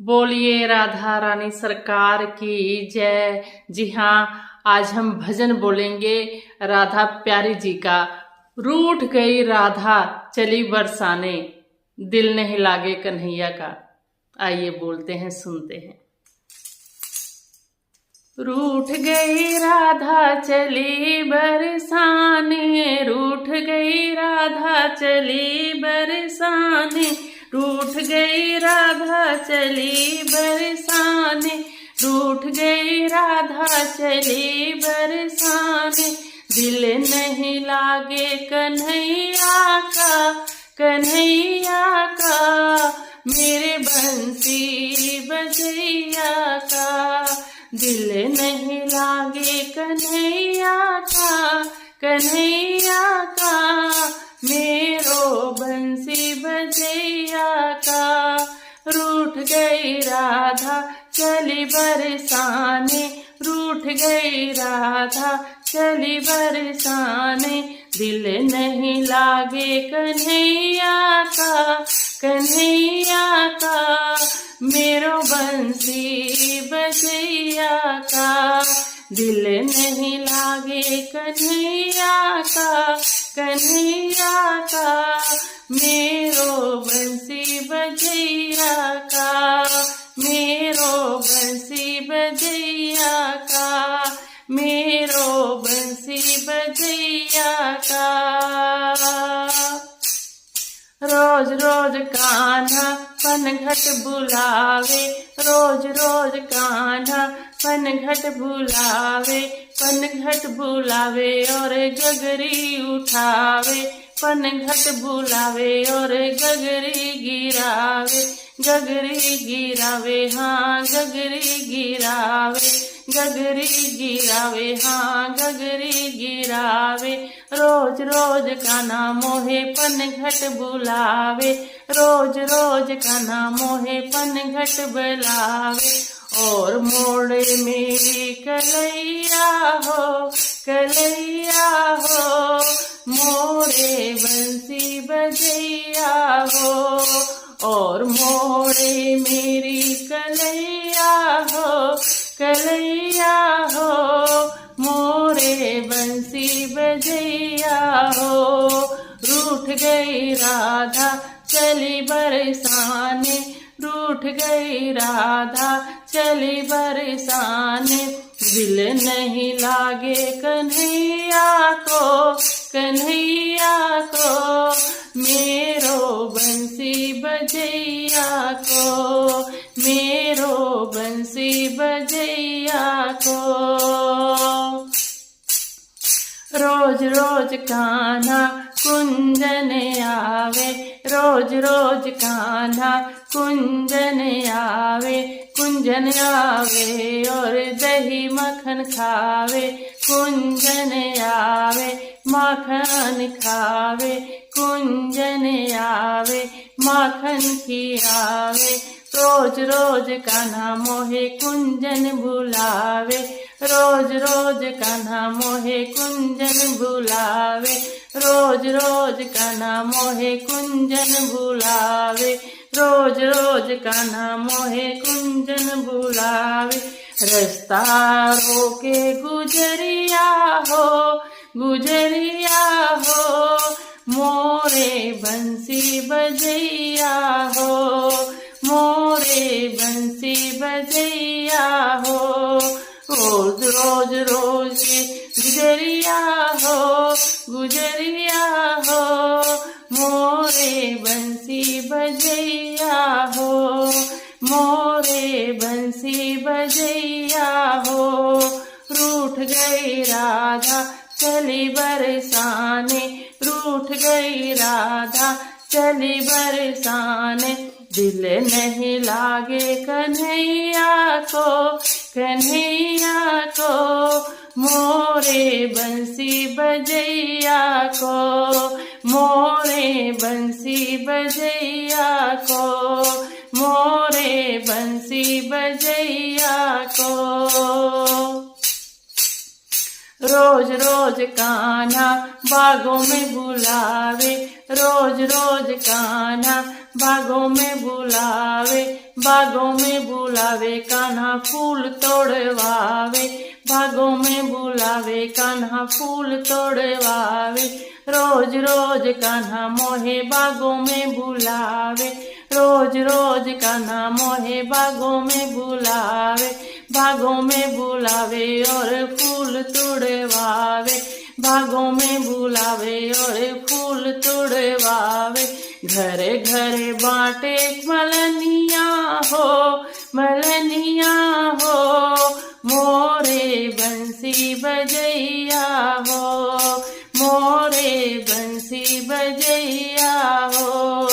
बोलिए राधा रानी सरकार की जय। जी हाँ, आज हम भजन बोलेंगे राधा प्यारी जी का। रूठ गई राधा चली बरसाने, दिल नहीं लागे कन्हैया का। आइए बोलते हैं, सुनते हैं। रूठ गई राधा चली बरसाने, रूठ गई राधा चली बरसाने, रूठ गई राधा चली बरसाने, रूठ गई राधा चली बरसाने, दिल नहीं लागे कन्हैया का, कन्हैया का, मेरे बंसी बजैया का। दिल नहीं लागे कन्हैया का, कन्हैया का, मेरो बंसी बजैया का। रूठ गई राधा चली बरसाने, रूठ गई राधा चली बरसाने, दिल नहीं लागे कन्हैया का, कन्हैया का, मेरो बंसी बजैया का। दिल नहीं लागे कन्हैया का, कन्हैया का, मेरो बंसी बजैया का, मेरो बंसी बजैया का, मेरो बंसी बजैया का। रोज रोज कान्हा पनघट बुलावे, रोज रोज कान्हा पनघट बुलावे, पनघट बुलावे और गगरी उठावे, पनघट बुलावे और गगरी गिरावे, गगरी गिरावे, हाँ गगरी गिरावे, गगरी गिरावे, हाँ गगरी गिरावे। रोज रोज कान्हा मोहे पनघट बुलावे, रोज रोज कान्हा मोहे पनघट बुलावे, और मोड़े मेरी कलैया हो, कलैया हो, मोरे बंसी बजैया हो, और मोड़े मेरी कलैया हो, कलैया हो, मोरे बंसी बजैया हो। रूठ गई राधा चली बरसाने, रूठ गई राधा चली बरसाने, दिल नहीं लागे कन्हैया को, कन्हैया को, मेरो बंसी बजैया को, मेरो बंसी बजैया को। रोज रोज कान्हा कुंजन आवे, रोज रोज कान्हा कुंजन आवे, कुंजन आवे और दही मक्खन खावे, कुंजन आवे माखन खावे, कुंजन आवे माखन खियावे। रोज रोज कान्हा मोहे कुंजन बुलावे, रोज रोज कान्हा मोहे कुंजन बुलावे, रोज रोज कान्हा मोहे कुंजन बुलावे, रोज रोज कान्हा मोहे कुंजन बुलावे। रास्ता रोके गुजरिया हो, गुजरिया हो, मोरे बंसी बजैया हो, मोरे बंसी बजैया हो। रोज रोज रोज गुजरिया हो, गुजरिया हो, मोरे बंसी बजैया हो, मोरे बंसी बजैया हो। रूठ गई राधा चली बरसाने, रूठ गई राधा चली बरसाने, दिल नहीं लागे कन्हैया को, कन्हैया को, मोरे बंसी बजैया को, मोरे बंसी बजैया को, मोरे बंसी बजैया को। रोज रोज कान्हा बागों में बुलावे, रोज रोज कान्हा बागों में बुलावे, बागों में बुलावे कान्हा फूल तोड़वावे, बागों में बुलावे कान्हा फूल तोड़वावे। रोज रोज कान्हा मोहे बागों में बुलावे, रोज रोज कान्हा मोहे बागों में बुलावे, बागों में बुलावे और फूल तोड़वावे, बागों में बुलावे और फूल तोड़वावे। घरे घरे बाटे मलनिया हो, मलनिया हो, मोरे बंसी बजैया हो, मोरे बंसी बजैया हो,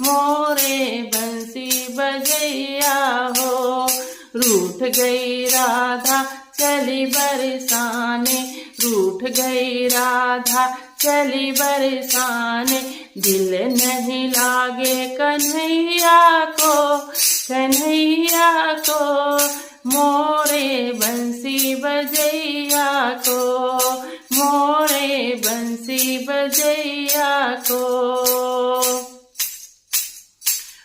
मोरे बंसी बजैया हो। रूठ गई राधा चली बरसाने, रूठ गई राधा चली बरसाने। दिल नहीं लागे कन्हैया को, कन्हैया को, मोरे बंसी बजैया को, मोरे बंसी बजैया को।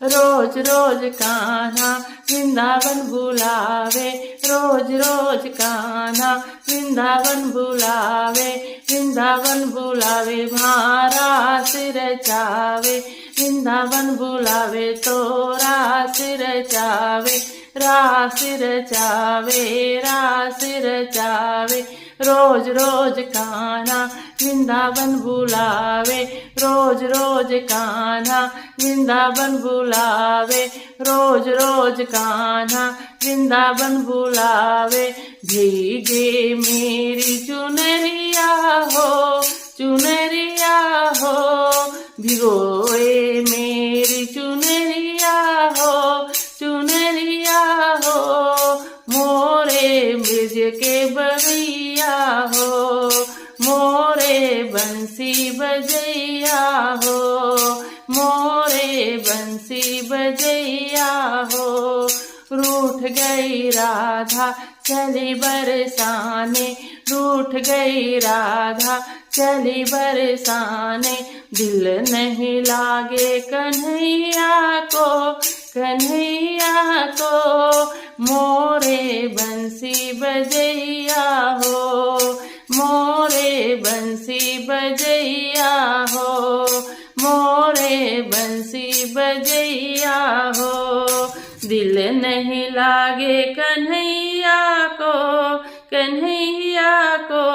रोज रोज कान्हा वृंदावन बुलावे, रोज रोज कान्हा वृंदावन बुलावे, वृंदावन बुलावे भारा सिर चावे, वृंदावन बुलावे तो रास रचावे, रास रचावे, रास रचावे। रोज रोज कान्हा वृंदावन बुलावे, रोज रोज कान्हा वृंदावन बुलावे, रोज रोज कान्हा वृंदावन बुलावे। भीगे मेरी चुनरिया हो, चुनरिया हो, भिगोए मेरी चुनरिया हो, चुनरिया हो, मोरे ब्रिज के बगैया हो, मोरे बंसी बजैया हो, मोरे बंसी बजैया हो। रूठ गई राधा चली बरसाने, रूठ गई राधा चली बरसाने। दिल नहीं लागे कन्हैया को, कन्हैया को, मोरे बंसी बजैया हो, मोरे बंसी बजैया हो, मोरे बंसी बजैया हो। दिल नहीं लागे कन्हैया को, कन्हैया को,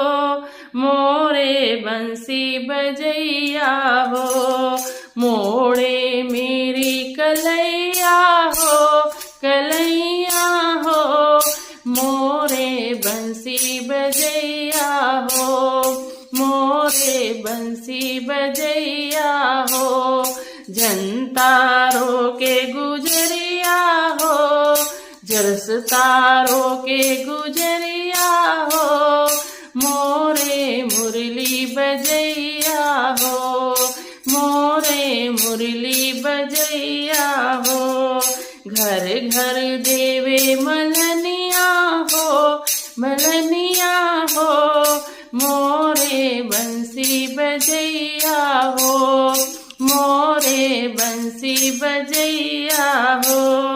मोरे बंसी बजैया हो। मोड़े मेरी कलैया हो, कलैया हो, मोरे बंसी बजैया हो, मोरे बंसी बजैया हो। जनतारों के गुजरिया हो, जरस तारों के गुजरिया हो, मोरे मुरली बजैया हो, मोरे मुरली बजैया हो। घर घर देवे मलनिया हो, मलनिया हो, मोरे बंसी बजैया हो, मोरे बंसी बजैया हो।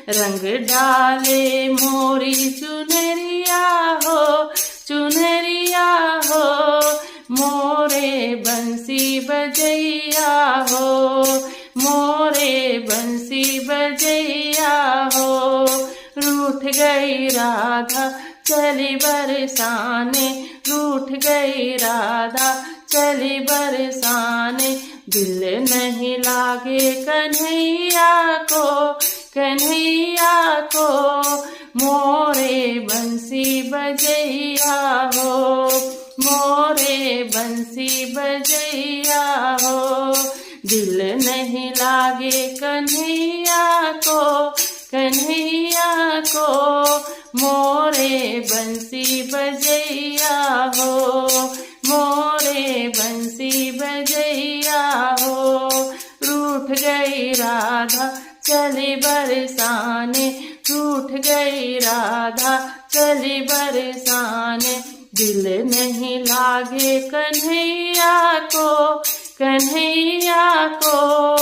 रंग डाले मोरी चुनरिया हो, चुनरिया हो, मोरे बंसी बजैया हो, मोरे बंसी बजैया हो। रूठ गई राधा चली बरसाने, रूठ गई राधा चली बरसाने। दिल नहीं लागे कन्हैया को, कन्हैया को, मोरे बंसी बजैया हो, मोरे बंसी बजैया हो। दिल नहीं लागे कन्हैया को, कन्हैया को, मोरे बंसी बजैया हो, मोरे बंसी बजैया हो। रूठ गई राधा चली बरसाने, रूठ गई राधा चली बरसाने। दिल नहीं लागे कन्हैया को, कन्हैया को,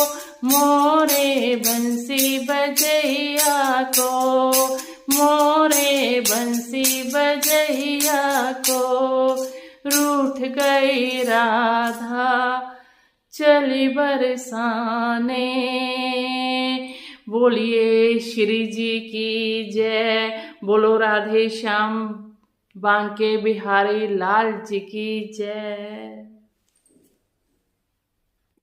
मोरे बंसी बजैया को, मोरे बंसी बजैया को। रूठ गई राधा चली बरसाने। बोलिए श्री जी की जय, बोलो राधे श्याम बांके बिहारी लाल जी की जय।